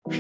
G'day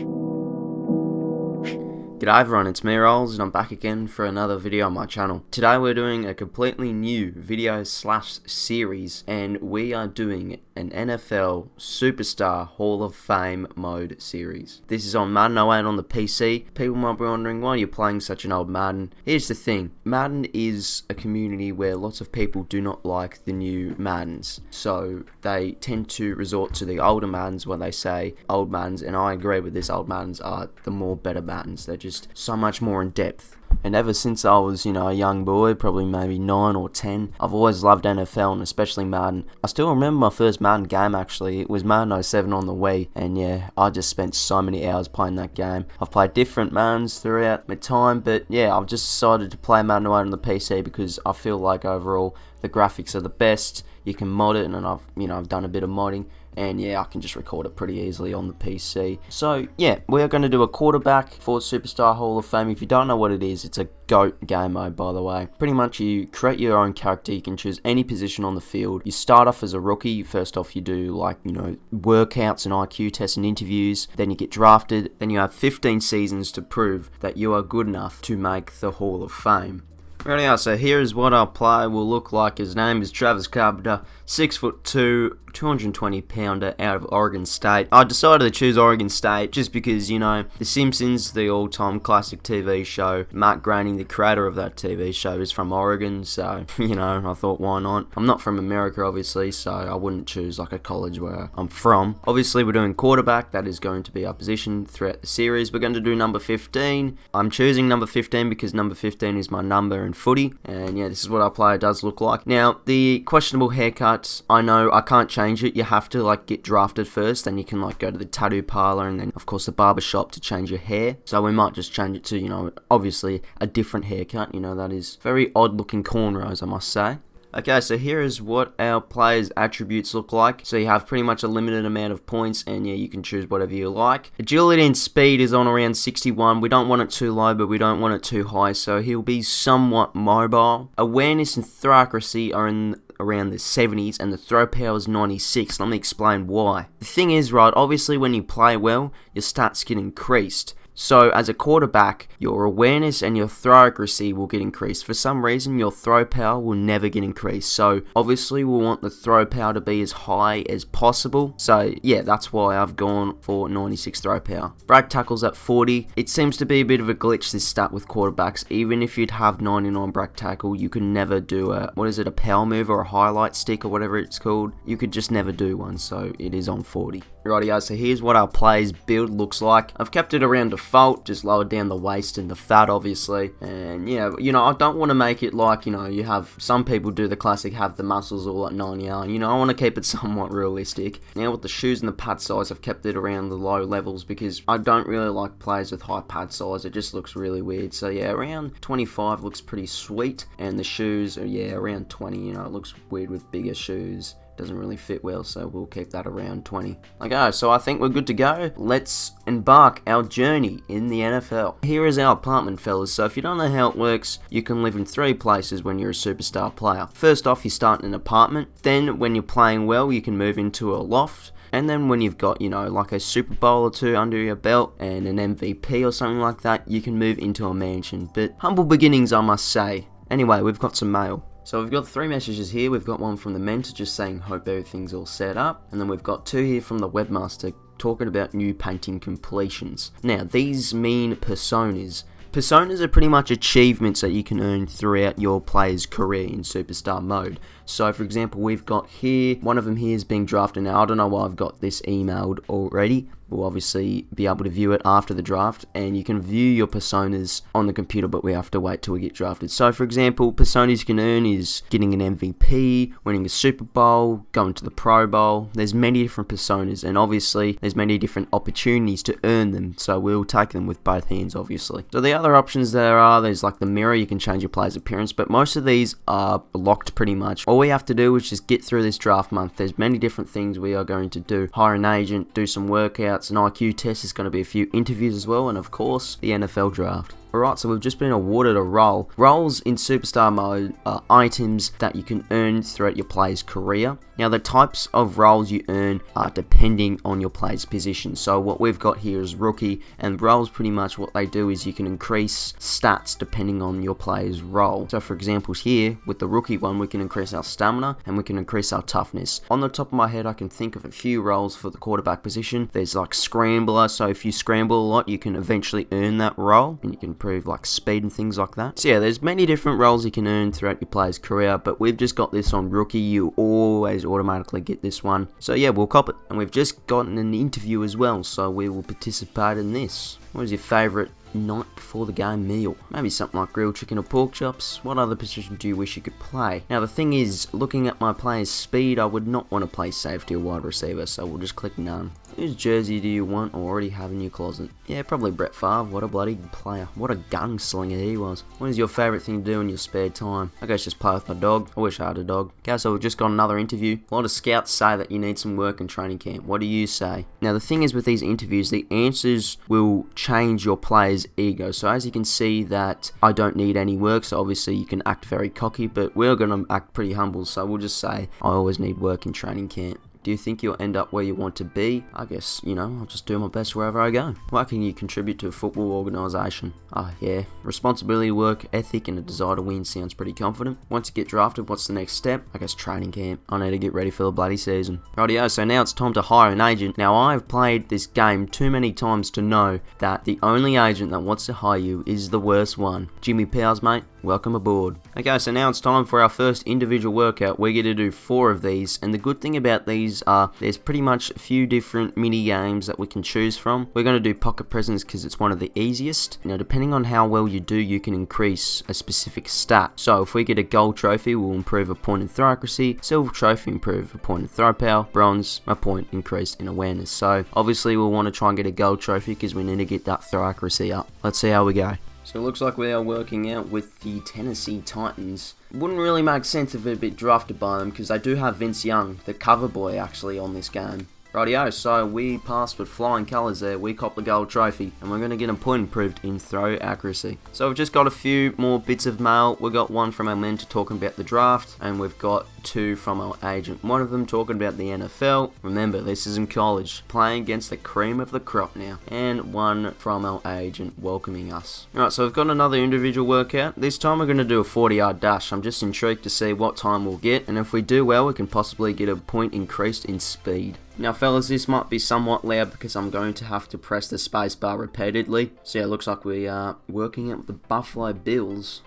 everyone, it's me Rolls and I'm back again for another video on my channel. Today we're doing a completely new video slash series and we are doing an NFL Superstar Hall of Fame mode series. This is on Madden 08 on the PC. People might be wondering why you're playing such an old Madden. Here's the thing, Madden is a community where lots of people do not like the new Maddens. So they tend to resort to the older Maddens when they say old Maddens, and I agree with this, old Maddens are the more better Maddens. They're just so much more in depth. And ever since I was, a young boy, probably maybe 9 or 10, I've always loved NFL and especially Madden. I still remember my first Madden game actually. It was Madden 07 on the Wii, and yeah, I just spent so many hours playing that game. I've played different Maddens throughout my time, but yeah, I've just decided to play Madden 08 on the PC because I feel like overall the graphics are the best. You can mod it, and I've done a bit of modding. And yeah, I can just record it pretty easily on the PC. So yeah, we're going to do a quarterback for Superstar Hall of Fame. If you don't know what it is, it's a GOAT game mode, by the way. Pretty much you create your own character. You can choose any position on the field. You start off as a rookie. First off, you do workouts and IQ tests and interviews. Then you get drafted. Then you have 15 seasons to prove that you are good enough to make the Hall of Fame. Rightio, so here is what our player will look like. His name is Travis Carpenter, 6'2", 220 pounder out of Oregon State. I decided to choose Oregon State just because, The Simpsons, the all-time classic TV show, Matt Groening, the creator of that TV show, is from Oregon, so, I thought why not. I'm not from America, obviously, so I wouldn't choose like a college where I'm from. Obviously, we're doing quarterback. That is going to be our position throughout the series. We're going to do number 15. I'm choosing number 15 because number 15 is my number in footy, and yeah, this is what our player does look like. Now, the questionable haircuts, I know I can't change it. You have to get drafted first, then you can go to the tattoo parlor and then of course the barber shop to change your hair. So we might just change it to obviously a different haircut. That is very odd looking cornrows, I must say. Okay, so here is what our players' attributes look like. So you have pretty much a limited amount of points, and yeah, you can choose whatever you like. Agility and speed is on around 61. We don't want it too low, but we don't want it too high, so he'll be somewhat mobile. Awareness and throw accuracy are in around the 70s, and the throw power is 96. Let me explain why. The thing is, right, obviously when you play well, your stats get increased. So as a quarterback, your awareness and your throw accuracy will get increased. For some reason, your throw power will never get increased. So obviously we want the throw power to be as high as possible. So yeah, that's why I've gone for 96 throw power. Brag tackles at 40. It seems to be a bit of a glitch, this stat with quarterbacks. Even if you'd have 99 brag tackle, you can never do a power move or a highlight stick or whatever it's called. You could just never do one, so it is on 40. Rightio, so here's what our player's build looks like. I've kept it around default, just lowered down the waist and the fat obviously. And yeah, I don't want to make it like, you have some people do the classic, have the muscles all at 90 R. I want to keep it somewhat realistic. Now with the shoes and the pad size, I've kept it around the low levels because I don't really like players with high pad size. It just looks really weird. So yeah, around 25 looks pretty sweet. And the shoes are, around 20. It looks weird with bigger shoes. Doesn't really fit well, so we'll keep that around 20. Okay, so I think we're good to go. Let's embark our journey in the NFL. Here is our apartment, fellas. So if you don't know how it works, you can live in 3 places when you're a superstar player. First off, you start in an apartment. Then when you're playing well, you can move into a loft. And then when you've got, like a Super Bowl or 2 under your belt and an MVP or something like that, you can move into a mansion. But humble beginnings, I must say. Anyway, we've got some mail. So we've got 3 messages here. We've got one from the mentor just saying hope everything's all set up. And then we've got 2 here from the webmaster talking about new painting completions. Now these mean personas. Personas are pretty much achievements that you can earn throughout your player's career in Superstar mode. So for example, we've got here, one of them here is being drafted. Now I don't know why I've got this emailed already. We'll obviously be able to view it after the draft, and you can view your personas on the computer, but we have to wait till we get drafted. So for example, personas you can earn is getting an MVP, winning a Super Bowl, going to the Pro Bowl. There's many different personas, and obviously there's many different opportunities to earn them, so we'll take them with both hands obviously. So the other options there's like the mirror, you can change your player's appearance, but most of these are locked pretty much. All we have to do is just get through this draft month. There's many different things we are going to do. Hire an agent, do some workouts, an IQ test, is going to be a few interviews as well, and of course the NFL draft. Alright, so we've just been awarded a role. Roles in Superstar mode are items that you can earn throughout your player's career. Now, the types of roles you earn are depending on your player's position. So what we've got here is rookie, and roles, pretty much what they do is you can increase stats depending on your player's role. So for example here, with the rookie one, we can increase our stamina and we can increase our toughness. On the top of my head, I can think of a few roles for the quarterback position. There's like scrambler, so if you scramble a lot, you can eventually earn that role, and you can improve like speed and things like that. So yeah, there's many different roles you can earn throughout your player's career, but we've just got this on rookie. You always automatically get this one. So yeah, we'll cop it. And we've just gotten an interview as well, so we will participate in this. What is your favourite night before the game meal? Maybe something like grilled chicken or pork chops. What other position do you wish you could play? Now the thing is, looking at my player's speed, I would not want to play safety or wide receiver, so we'll just click none. Whose jersey do you want or already have in your closet? Yeah, probably Brett Favre. What a bloody player. What a gunslinger he was. What is your favourite thing to do in your spare time? I guess just play with my dog. I wish I had a dog. Okay, so we've just got another interview. A lot of scouts say that you need some work in training camp. What do you say? Now the thing is with these interviews, the answers will change your player's ego. So as you can see that I don't need any work, so obviously you can act very cocky, but we're going to act pretty humble, so we'll just say I always need work in training camp. Do you think you'll end up where you want to be? I guess, you know, I'll just do my best wherever I go. Why can you contribute to a football organisation? Yeah. Responsibility, work ethic, and a desire to win sounds pretty confident. Once you get drafted, what's the next step? I guess training camp. I need to get ready for the bloody season. Rightio, so now it's time to hire an agent. Now, I've played this game too many times to know that the only agent that wants to hire you is the worst one. Jimmy Powers, mate. Welcome aboard. Okay, so now it's time for our first individual workout. We're going to do 4 of these, and the good thing about these are there's pretty much a few different mini games that we can choose from. We're going to do pocket presence because it's one of the easiest. Now, depending on how well you do, you can increase a specific stat. So if we get a gold trophy, we'll improve a point in throw accuracy. Silver trophy, improve a point in throw power. Bronze, a point increased in awareness. So obviously we'll want to try and get a gold trophy because we need to get that throw accuracy up. Let's see how we go. So it looks like we are working out with the Tennessee Titans. Wouldn't really make sense if we'd be drafted by them because they do have Vince Young, the cover boy, actually on this game. Rightio, so we passed with flying colours there. We copped the gold trophy, and we're going to get a point improved in throw accuracy. So we've just got a few more bits of mail. We've got one from our mentor talking about the draft, and we've got 2 from our agent. One of them talking about the NFL. Remember, this is in college, playing against the cream of the crop now. And one from our agent welcoming us. Alright, so we've got another individual workout. This time we're going to do a 40-yard dash. I'm just intrigued to see what time we'll get, and if we do well, we can possibly get a point increased in speed. Now fellas, this might be somewhat loud because I'm going to have to press the space bar repeatedly. So yeah, it looks like we are working out with the Buffalo Bills.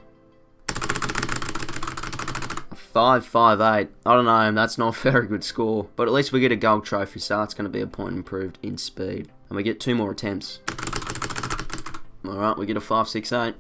5.58. I don't know, that's not a very good score. But at least we get a gold trophy, so that's going to be a point improved in speed. And we get 2 more attempts. Alright, we get a 5.68.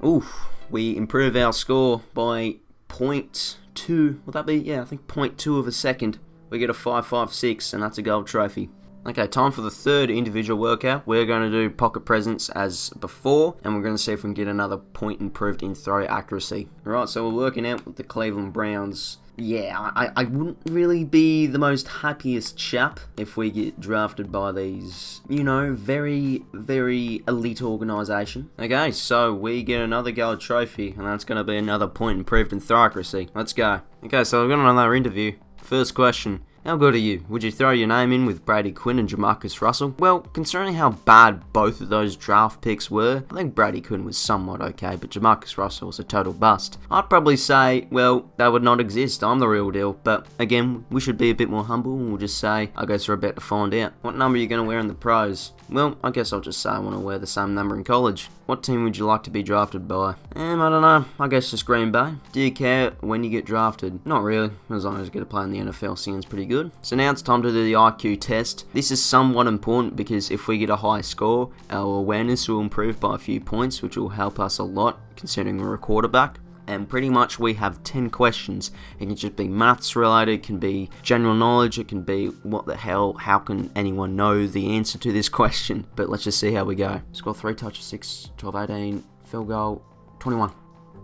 Oof, we improve our score by 0.2. Would that be? Yeah, I think 0.2 of a second. We get a 5.56, and that's a gold trophy. Okay, time for the third individual workout. We're going to do pocket presence as before, and we're going to see if we can get another point improved in throw accuracy. Alright, so we're working out with the Cleveland Browns. Yeah, I wouldn't really be the most happiest chap if we get drafted by these, you know, very, very elite organisation. Okay, so we get another gold trophy, and that's going to be another point improved in throw accuracy. Let's go. Okay, so we've got another interview. First question. How good are you? Would you throw your name in with Brady Quinn and Jamarcus Russell? Well, considering how bad both of those draft picks were, I think Brady Quinn was somewhat okay, but Jamarcus Russell was a total bust. I'd probably say, well, they would not exist. I'm the real deal. But again, we should be a bit more humble and we'll just say, I guess we're about to find out. What number are you going to wear in the pros? Well, I guess I'll just say I want to wear the same number in college. What team would you like to be drafted by? I don't know. I guess just Green Bay. Do you care when you get drafted? Not really. As long as you get to play in the NFL, sounds pretty good. So now it's time to do the IQ test. This is somewhat important because if we get a high score, our awareness will improve by a few points, which will help us a lot considering we're a quarterback. And pretty much we have 10 questions. It can just be maths related, it can be general knowledge, it can be what the hell, how can anyone know the answer to this question? But let's just see how we go. Score 3 touches, 6, 12, 18, field goal, 21.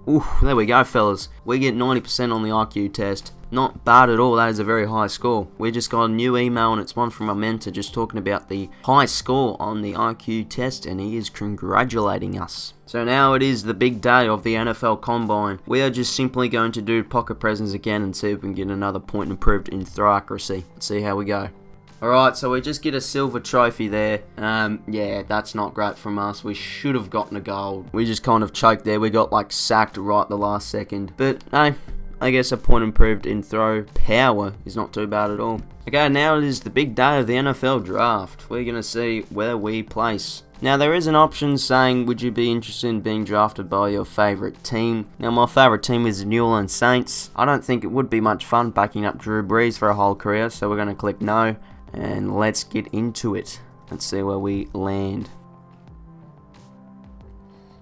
Ooh, there we go, fellas. We get 90% on the IQ test. not bad at all. That is a very high score. We just got a new email, and it's one from my mentor just talking about the high score on the IQ test, and he is congratulating us. So now it is the big day of the NFL Combine. We are just simply going to do pocket presents again and see if we can get another point improved in throw accuracy. Let's see how we go. Alright, so we just get a silver trophy there. Yeah, that's not great from us. We should have gotten a gold. We just kind of choked there. We got like sacked right at the last second. But hey, I guess a point improved in throw power is not too bad at all. Okay, now it is the big day of the NFL draft. We're going to see where we place. Now there is an option saying, would you be interested in being drafted by your favourite team? Now my favourite team is the New Orleans Saints. I don't think it would be much fun backing up Drew Brees for a whole career, so we're going to click no. And let's get into it. Let's see where we land.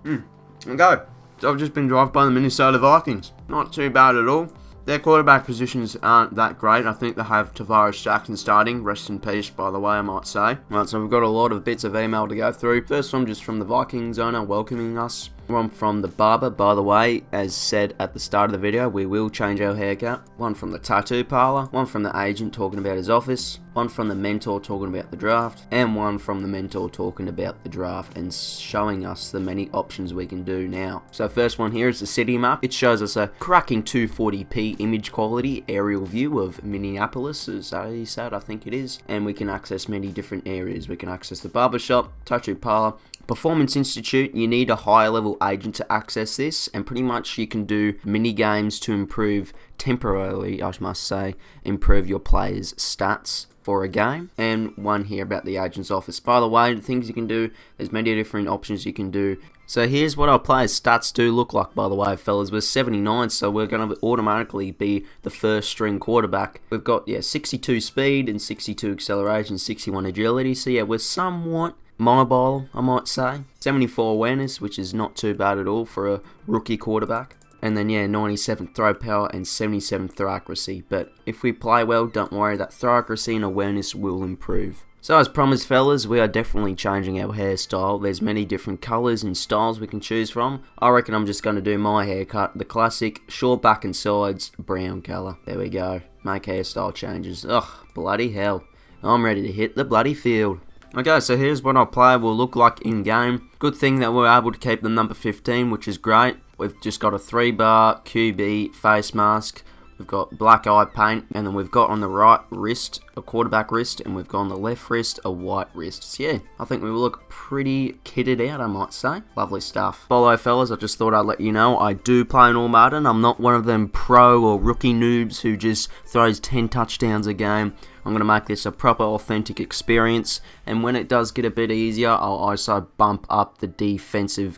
Okay, so I've just been drafted by the Minnesota Vikings. Not too bad at all. Their quarterback positions aren't that great. I think they have Tavares Jackson starting. Rest in peace, by the way, I might say. Right, so we've got a lot of bits of email to go through. First one just from the Vikings owner welcoming us. One from the barber, by the way, as said at the start of the video, we will change our haircut. One from the tattoo parlor. One from the agent talking about his office. One from the mentor talking about the draft. And one from the mentor talking about the draft and showing us the many options we can do now. So first one here is the city map. It shows us a cracking 240p image quality aerial view of Minneapolis, as he said, I think it is. And we can access many different areas. We can access the barbershop, tattoo parlor, Performance Institute. You need a higher level agent to access this, and pretty much you can do mini games to improve, temporarily I must say, improve your players' stats for a game. And one here about the agent's office. By the way, the things you can do, there's many different options you can do. So here's what our players' stats do look like, by the way, fellas. We're 79, so we're going to automatically be the first string quarterback. We've got, 62 speed and 62 acceleration, 61 agility. So yeah, we're somewhat mobile, I might say. 74 awareness, which is not too bad at all for a rookie quarterback. And then 97 throw power and 77 throw accuracy. But if we play well, don't worry, that throw accuracy and awareness will improve. So as promised, fellas, we are definitely changing our hairstyle. There's many different colours and styles we can choose from. I reckon I'm just going to do my haircut, the classic short back and sides brown colour. There we go. Make hairstyle changes. Ugh, bloody hell. I'm ready to hit the bloody field. Okay, so here's what our player will look like in game. Good thing that we're able to keep the number 15, which is great. We've just got a 3-bar QB face mask. We've got black eye paint, and then we've got on the right wrist a quarterback wrist, and we've got on the left wrist a white wrist. So yeah, I think we will look pretty kitted out, I might say. Lovely stuff. Follow, fellas, I just thought I'd let you know I do play in all Madden. I'm not one of them pro or rookie noobs who just throws 10 touchdowns a game. I'm going to make this a proper authentic experience, and when it does get a bit easier, I'll also bump up the CPU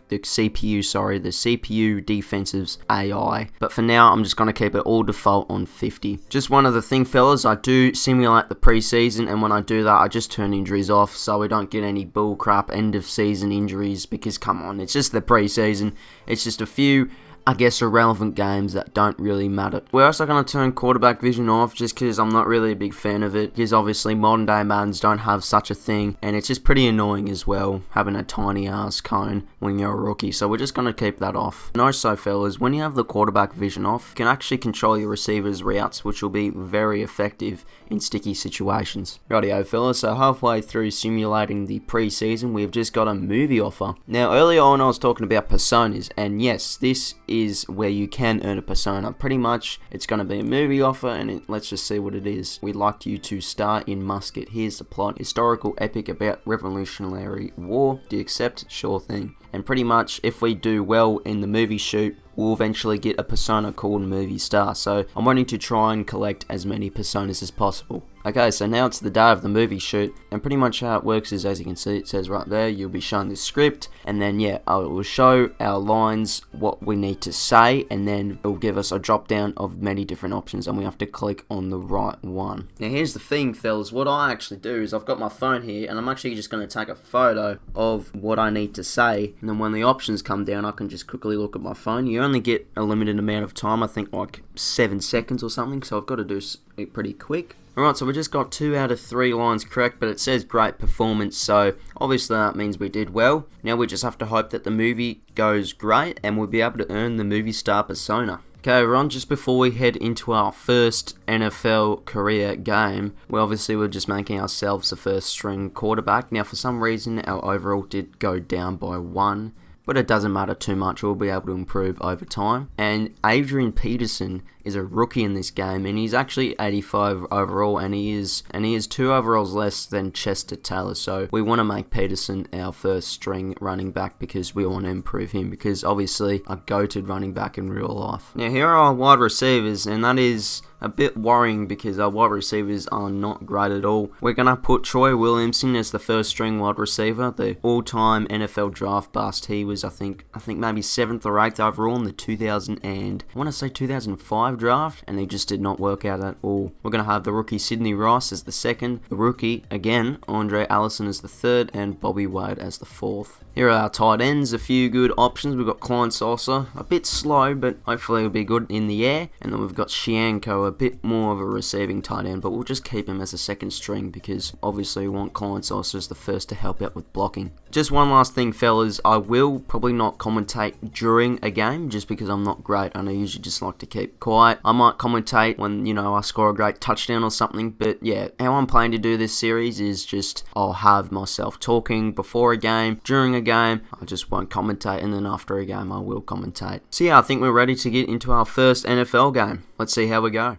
defensive's AI. But for now, I'm just going to keep it all default on 50. Just one other thing, fellas, I do simulate the preseason, and when I do that, I just turn injuries off so we don't get any bullcrap end of season injuries, because come on, it's just the preseason. It's just a few, I guess, irrelevant games that don't really matter. We're also going to turn quarterback vision off just because I'm not really a big fan of it, because obviously modern day Maddens don't have such a thing, and it's just pretty annoying as well, having a tiny ass cone when you're a rookie, so we're just going to keep that off. And also, fellas, when you have the quarterback vision off, you can actually control your receiver's routes, which will be very effective in sticky situations. Rightio, fellas, so halfway through simulating the preseason, we've just got a movie offer. Now, earlier on I was talking about personas, and yes, this is where you can earn a persona. Pretty much, it's going to be a movie offer, and let's just see what it is. We'd like you to star in Musket. Here's the plot. Historical epic about Revolutionary War. Do you accept? Sure thing. And pretty much, if we do well in the movie shoot, we'll eventually get a persona called Movie Star. So I'm wanting to try and collect as many personas as possible. Okay, so now it's the day of the movie shoot, and pretty much how it works is, as you can see, it says right there, you'll be shown the script, and then it will show our lines, what we need to say, and then it will give us a drop down of many different options, and we have to click on the right one. Now here's the thing, fellas, what I actually do is I've got my phone here, and I'm actually just going to take a photo of what I need to say, and then when the options come down, I can just quickly look at my phone. You only get a limited amount of time, I think like 7 seconds or something, so I've got to do it pretty quick. Alright, so we just got 2 out of 3 lines correct, but it says great performance, so obviously that means we did well. Now we just have to hope that the movie goes great, and we'll be able to earn the movie star persona. Okay, Ron, just before we head into our first NFL career game, we're just making ourselves the first string quarterback. Now, for some reason, our overall did go down by 1, but it doesn't matter too much. We'll be able to improve over time. And Adrian Peterson is a rookie in this game, and he's actually 85 overall, and he is 2 overalls less than Chester Taylor. So we want to make Peterson our first string running back because we want to improve him, because obviously a goated running back in real life. Now here are our wide receivers, and that is a bit worrying because our wide receivers are not great at all. We're going to put Troy Williamson as the first string wide receiver, the all-time NFL draft bust. He was, I think maybe 7th or 8th overall in the 2005 draft, and he just did not work out at all. We're going to have the rookie Sidney Rice as the second, the rookie, again, Andre Allison as the third, and Bobby Wade as the fourth. Here are our tight ends, a few good options. We've got Klein Salsa, a bit slow, but hopefully he'll be good in the air. And then we've got Shianko, a bit more of a receiving tight end, but we'll just keep him as a second string because obviously we want Klein Salsa as the first to help out with blocking. Just one last thing, fellas, I will probably not commentate during a game just because I'm not great and I usually just like to keep quiet. I might commentate when, I score a great touchdown or something, but yeah, how I'm planning to do this series is just I'll have myself talking before a game, during a game, I just won't commentate, and then after a game I will commentate. So yeah, I think we're ready to get into our first NFL game. Let's see how we go.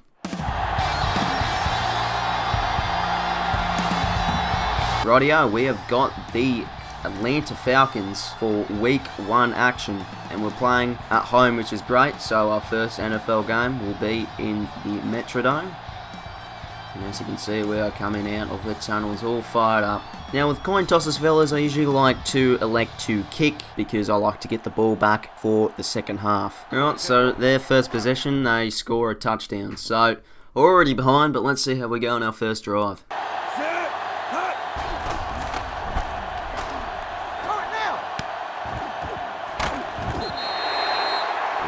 Rightio, we have got the Atlanta Falcons for week 1 action, and we're playing at home, which is great. So our first NFL game will be in the Metrodome, and as you can see, we are coming out of the tunnels all fired up. Now with coin tosses, fellas, I usually like to elect to kick because I like to get the ball back for the second half. Alright, so their first possession, they score a touchdown. So already behind, but let's see how we go on our first drive.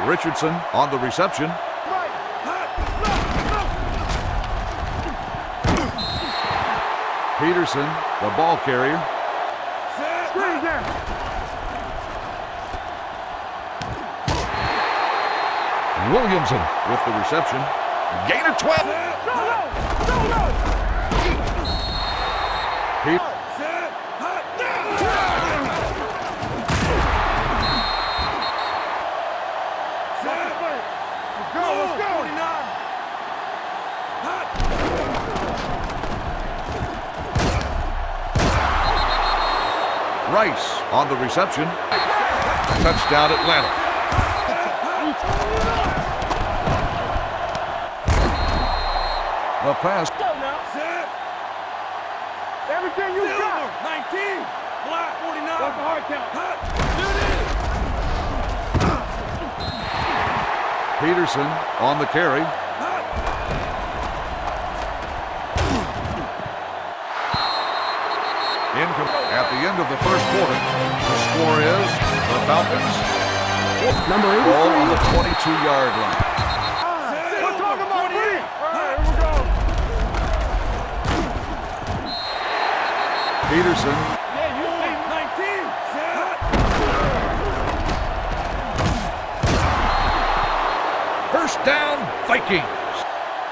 Richardson on the reception. Peterson, the ball carrier. Williamson with the reception. Gain of 12. Rice on the reception. Touchdown Atlanta. The pass. Everything you got. 19. Black 49. What's the hard count? Peterson on the carry. At the end of the first quarter, the score is the Falcons. Number 83. Ball on the 22-yard line. We're talking about free. All right, here we go. Peterson. Yeah, you see 19. First down, Vikings.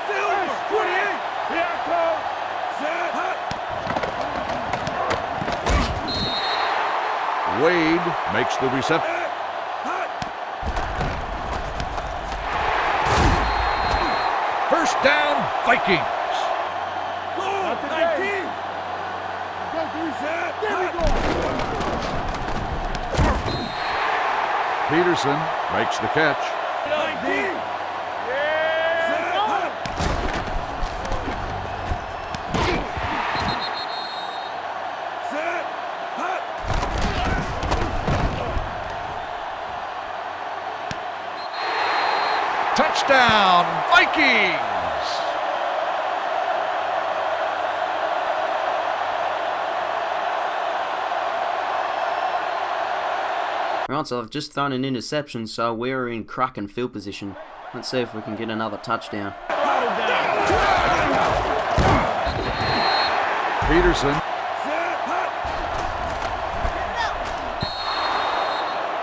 Silver 28. Here I come. Wade makes the reception. First down, Vikings. 19. Peterson makes the catch. 19. Touchdown, Vikings! Right, so I've just thrown an interception, so we're in cracking field position. Let's see if we can get another touchdown. Peterson.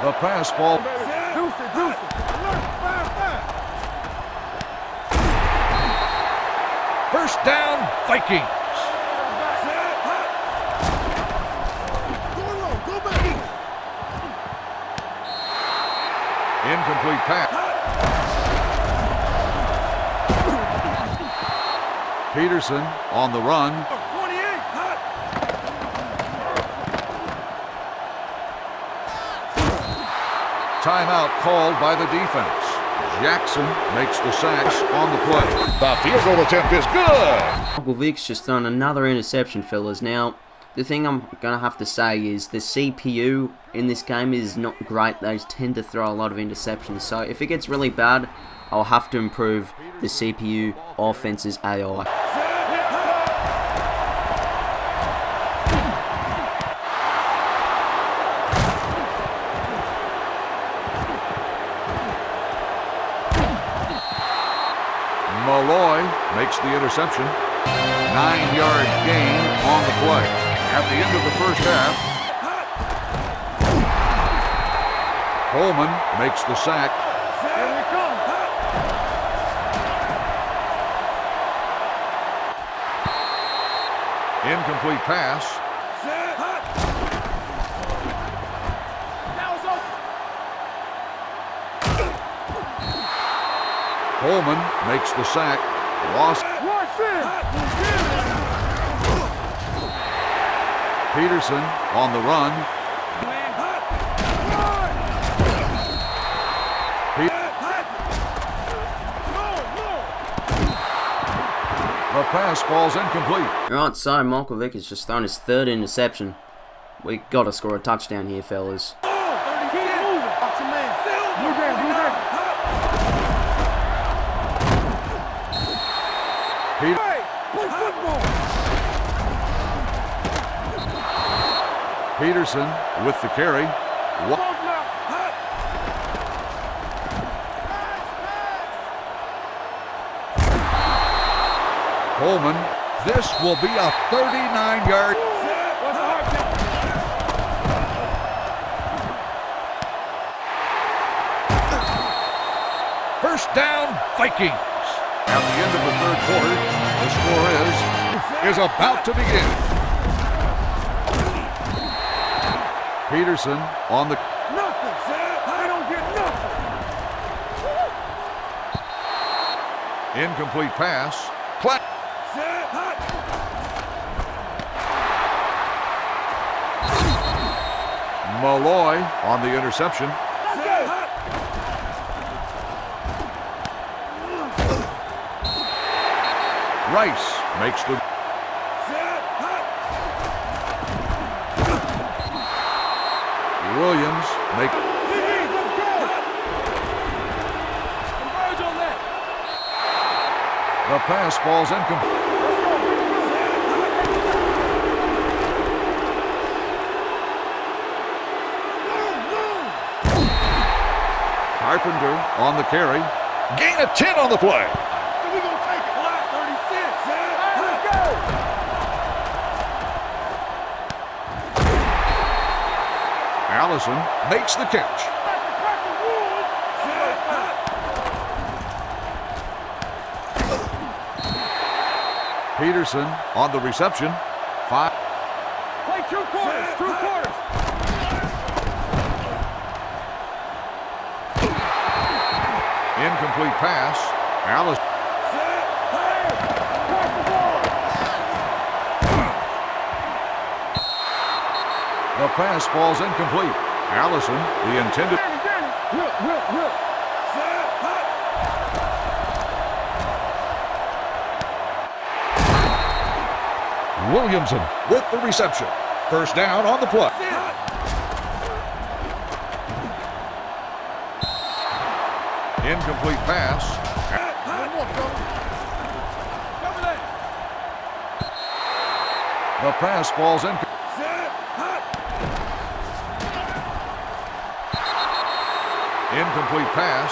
The pass ball. First down, Vikings. Incomplete pass. Peterson on the run. 28, hot. Timeout called by the defense. Jackson makes the sacks on the play. The field goal attempt is good. Michael Vick's just thrown another interception, fellas. Now, the thing I'm going to have to say is the CPU in this game is not great. They tend to throw a lot of interceptions. So if it gets really bad, I'll have to improve the CPU offense's AI. Malloy makes the interception. 9-yard gain on the play. At the end of the first half, Coleman makes the sack. Here we come. Incomplete pass. Now it's open. Coleman makes the sack. Lost. Peterson on the run. The pass falls incomplete. Alright, so Michael Vick has just thrown his third interception. We got to score a touchdown here, fellas. Peterson with the carry. Coleman. This will be a 39-yard. First down, Vikings. At the end of the third quarter, the score is about to begin. Peterson on the... Nothing, Sam. I don't get nothing. Incomplete pass. Malloy on the interception. Rice makes the... Williams make... The pass falls incomplete. Carpenter on the carry. Gain of 10 on the play. So we're going to take it. Black 36, Sam. Let's go. Allison makes the catch. Peterson on the reception. 5. Play 2 quarters. 2 quarters. Incomplete pass. Allison. The pass falls incomplete. Allison, the intended... Williamson with the reception. First down on the play. Incomplete pass. The pass falls incomplete. Incomplete pass.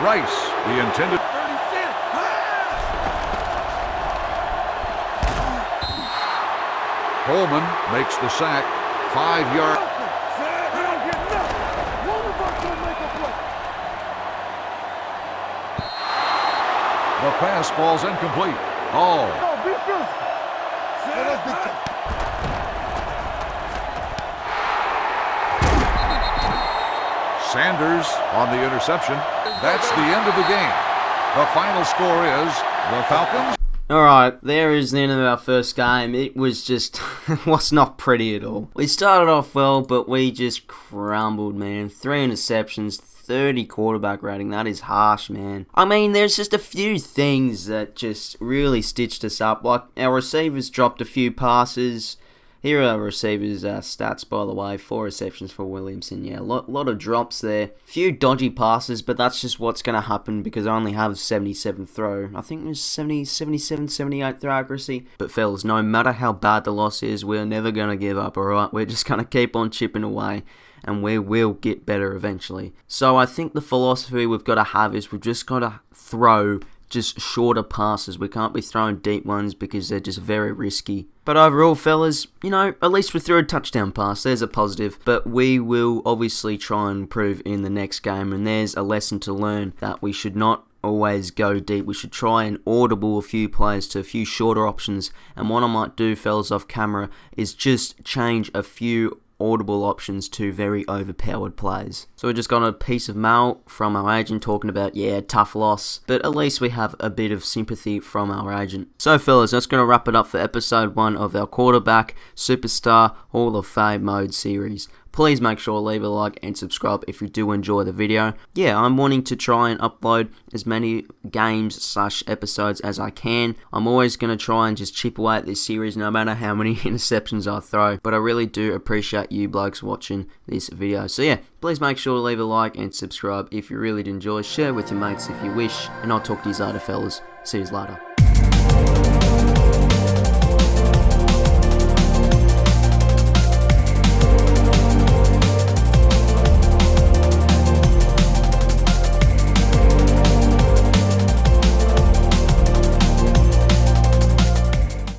Rice, the intended... Coleman makes the sack. 5-yard. The pass falls incomplete. Oh. Sanders on the interception. That's the end of the game. The final score is the Falcons. Alright, there is the end of our first game. It was just, it was not pretty at all. We started off well, but we just crumbled, man. 3 interceptions, 30 quarterback rating. That is harsh, man. I mean, there's just a few things that just really stitched us up. Like, our receivers dropped a few passes. Here are our receivers' stats, by the way. 4 receptions for Williamson. Yeah, a lot of drops there. Few dodgy passes, but that's just what's going to happen because I only have 77 throw. I think it was 77, 78 throw accuracy. But fellas, no matter how bad the loss is, we're never going to give up, alright? We're just going to keep on chipping away, and we will get better eventually. So I think the philosophy we've got to have is we've just got to throw just shorter passes. We can't be throwing deep ones because they're just very risky. But overall, fellas, you know, at least we threw a touchdown pass. There's a positive. But we will obviously try and improve in the next game. And there's a lesson to learn that we should not always go deep. We should try and audible a few plays to a few shorter options. And what I might do, fellas, off camera is just change a few audible options to very overpowered plays. So we just got a piece of mail from our agent talking about, yeah, tough loss, but at least we have a bit of sympathy from our agent. So fellas, that's going to wrap it up for episode 1 of our quarterback, superstar, Hall of Fame mode series. Please make sure to leave a like and subscribe if you do enjoy the video. Yeah, I'm wanting to try and upload as many games/episodes as I can. I'm always going to try and just chip away at this series no matter how many interceptions I throw. But I really do appreciate you blokes watching this video. So yeah, please make sure to leave a like and subscribe if you really did enjoy. Share with your mates if you wish. And I'll talk to you later, fellas. See you later.